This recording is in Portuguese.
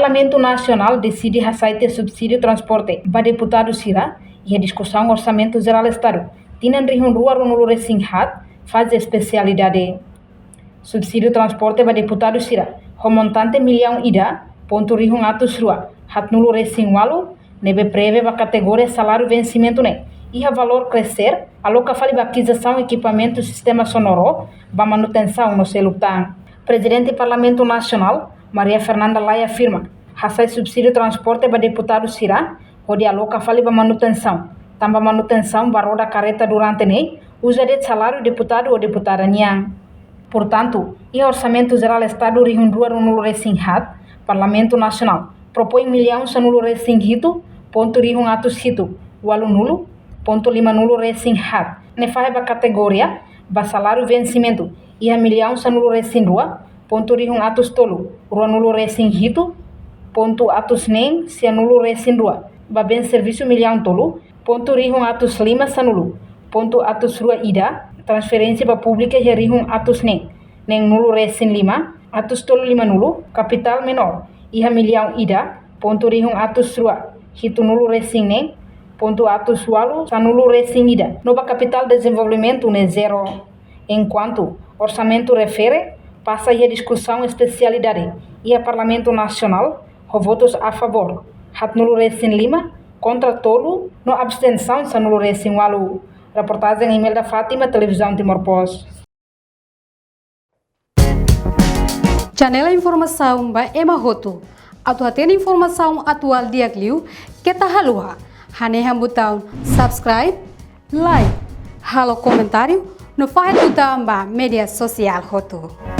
Parlamento Nacional decide receita subsídio transporte para deputado Sira e a discussão orçamento geral Estado. Tinan rihun rua runulu resinghat faz especialidade. Subsídio transporte para deputado Sira. Remontante milhão ida, ponto rihun atus rua. Hat nulu resing walu, nebe preve para categoria salário vencimento ne. E a valor crescer, aloca fali para aquisição equipamento sistema sonoro, para manutenção no celutang. Presidente do Parlamento Nacional, Maria Fernanda Lai afirma, recai subsídio transporte para deputado Sira, onde aloca fali para manutenção. Também manutenção para roda carreta durante ne, usa de salário deputado ou deputada niang. Portanto, e orçamento geral Estado rihun rua nulo resinghat, Parlamento Nacional propõe milhão sanulo resinghito, ponto rihun atus hito, walu nulo, ponto lima nulo resinghat. Ne faz para categoria, para salário vencimento, e a milhão sanulo resing rua, ponto rihun atus tolu, rua nulo resinghito, ponto atus nem, se nulo resing rua. Ba ben serviço milhão tolu, ponto rihun atus lima sanulu, ponto atus rua ida, transferência para pública já rihun atus nem nulo resin lima, atus tolu lima nulo, capital menor, iha milhão ida, ponto rihun atus rua, hito nulo resin nem, ponto atus walu, sanulo resin ida. Nova capital desenvolvimento ne zero. Enquanto orçamento refere, passa a discussão especialidade, e a Parlamento Nacional, votos a favor, hat nulo resin lima, contra tolo, no abstenção sanulo resin walu. Reportagem Imelda Fátima, Televisão Timor-Poste. Janela informação ba Emma Roto. Atu tem informação atual dia kliu, kita halua. Hane botão subscribe, like, halo comentário, no faz botão ba media social Roto.